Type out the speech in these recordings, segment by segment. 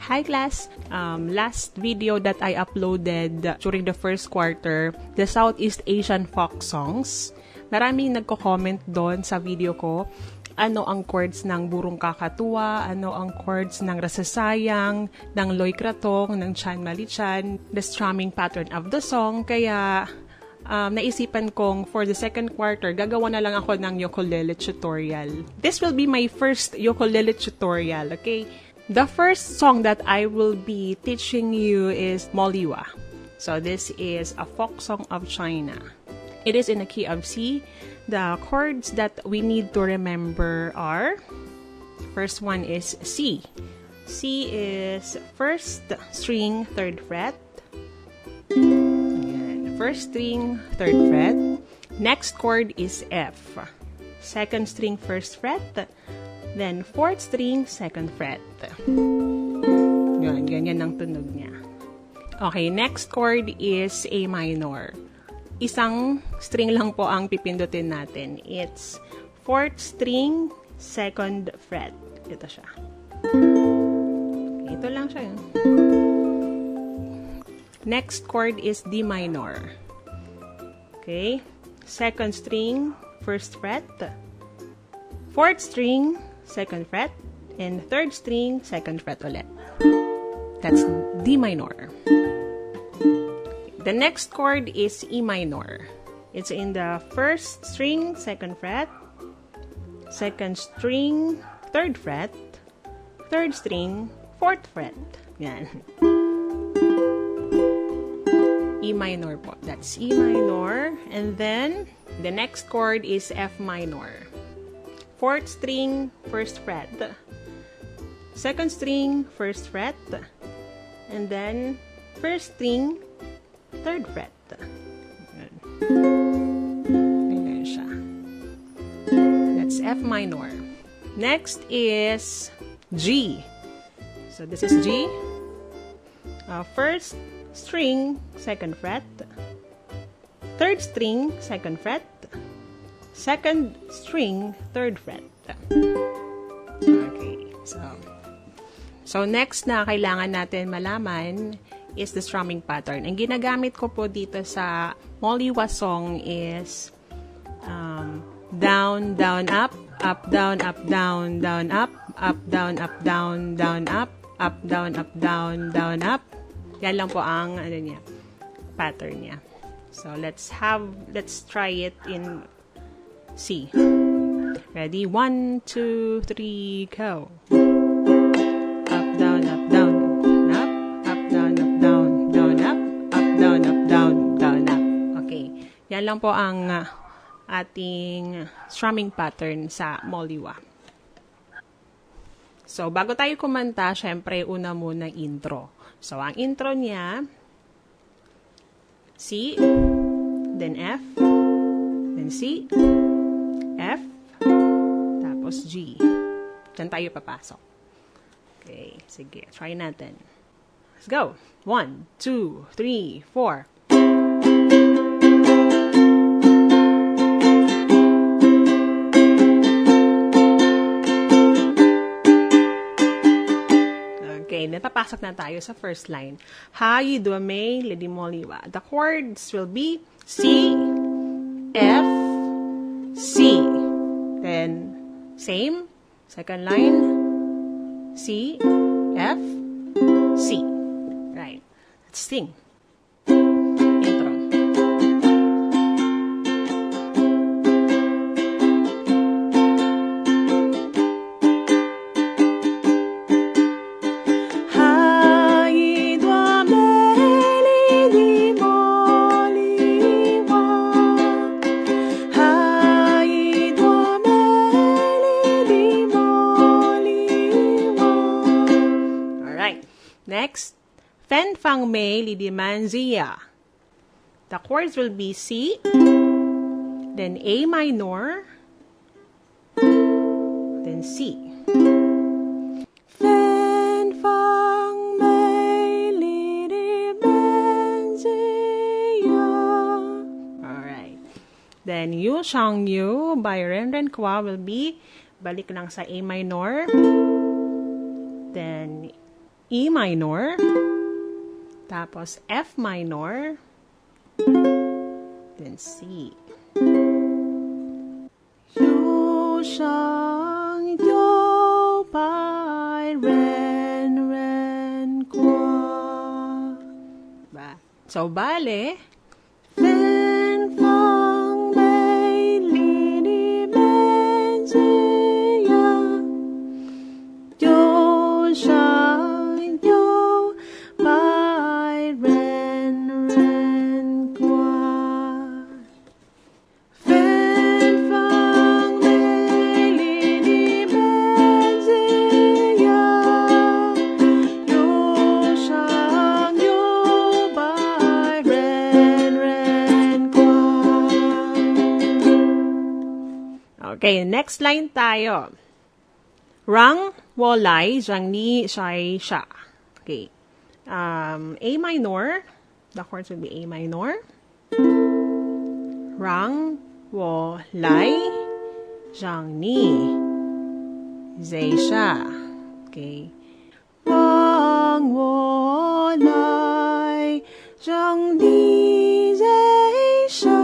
Hi class! Last video that I uploaded during the first quarter, the Southeast Asian folk songs. Maraming nagko-comment doon sa video ko. Ano ang chords ng Burong Kakatuwa, ano ang chords ng Rasasayang, ng Loy Kratong, ng Chan Malichan, the strumming pattern of the song. Kaya naisipan kong for the second quarter, gagawa na lang ako ng ukulele tutorial. This will be my first ukulele tutorial, okay? The first song that I will be teaching you is Li Hua. So this is a folk song of China. It is in the key of C. The chords that we need to remember are, first one is C. C is first string, third fret. Ayan. First string, third fret. Next chord is F. Second string, first fret. Then, fourth string, second fret. Yan, ganyan ang tunog niya. Okay, next chord is A minor. Isang string lang po ang pipindutin natin. It's fourth string, second fret. Ito siya. Okay, ito lang siya. Yun. Next chord is D minor. Okay, second string, first fret. Fourth string, second fret, and third string, second fret ulit. That's D minor. The next chord is E minor. It's in the first string, second fret, second string, third fret, third string, fourth fret. Yan. E minor po. That's E minor. And then, the next chord is F minor. Fourth string, first fret. Second string, first fret. And then, first string, third fret. Ayan siya. That's F minor. Next is G. So, this is G. First string, second fret. Third string, second fret. Second string, third fret. Okay. So next na kailangan natin malaman is the strumming pattern. Ang ginagamit ko po dito sa Li Hua song is down, down, up, down, down, down, up, down, down, down, up, down, down, down, up. Yan lang po ang ano niya, pattern niya. So let's try it in C. Ready? 1, 2, 3, go. Up, down, up, down, up, down, up, down, down, up, down, up, down, down, up. Okay. Yan lang po ang ating strumming pattern sa Li Hua. So, bago tayo kumanta, syempre, una muna intro. So, ang intro niya, C, then F, then C, F, tapos G. Diyan tayo papasok. Okay, sige. Try natin. Let's go. 1, 2, 3, 4. Okay, then papasok na tayo sa first line. Ha, yi, do, me, lidi, mo, li, wa. The chords will be C, F, C. Then, same. Second line, C, F, C. Right. Let's sing. Intro. Ha, yi, do, me, li, di, mo, li, wa. Ha, yi, do, me, li, di, mo, li, wa. Alright. Next. Fen, fang, mei, li, di, man, ZHIYA. The chords will be C, then A minor, then C. Fen, fang, mei, li, di, man, ZHIYA. Alright. Then Yu Shang Yu by RENJA will be balik lang sa A minor. Then E minor, tapos F minor, then C. Yu shang yu bai ren ren kwa. Ba? So, bale, fen fang mei li di men ziya, yu shang yu bai ren ren kwa. Fen fang mei li di men ziya, yu shang yu bai ren ren kwa. Okay, next line tayo. Rang wo lai zhang ni shai sha. Okay. A minor. The chords will be A minor. Rang wo lai zhang ni zai sha. Okay. Rang wo lai zhang ni zai sha.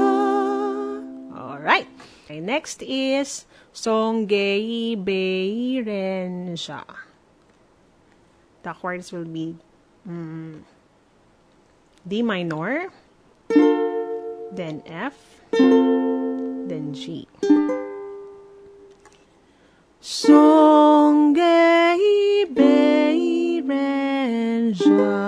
Alright. Okay, next is Song Gei Bei RENJA. The chords will be D minor, then F, then G. Song Gei Bei RENJA.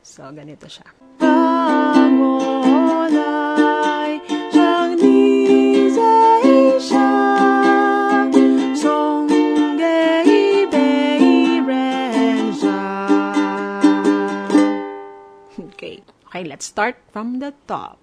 So, ganito siya. Rang wo lai zhang ni zai sha, song gei bei ren sha. Okay, let's start from the top.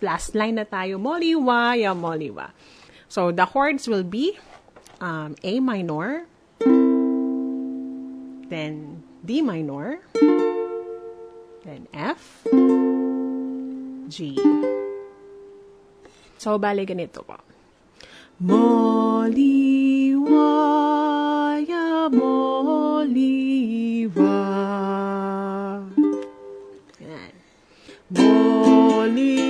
Last line na tayo. Moliwa, ya moliwa. So, the chords will be A minor, then D minor, then F, G. So, bale ganito po. Moliwa, ya moliwa. Yan. Moliwa,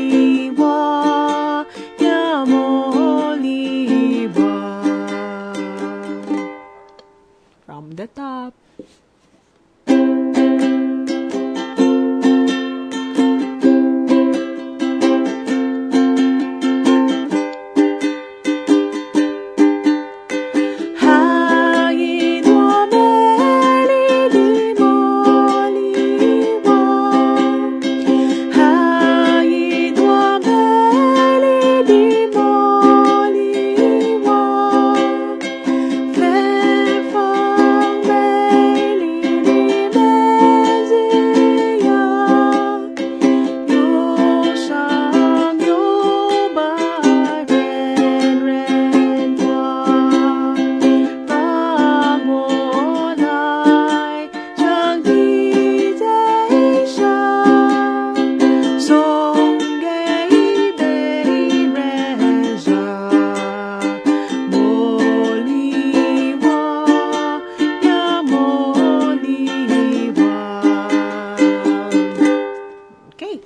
ya moliwa. From the top.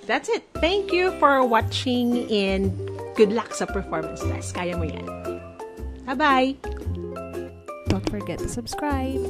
That's it. Thank you for watching and good luck sa performance test. Kaya mo yan. Bye-bye! Don't forget to subscribe.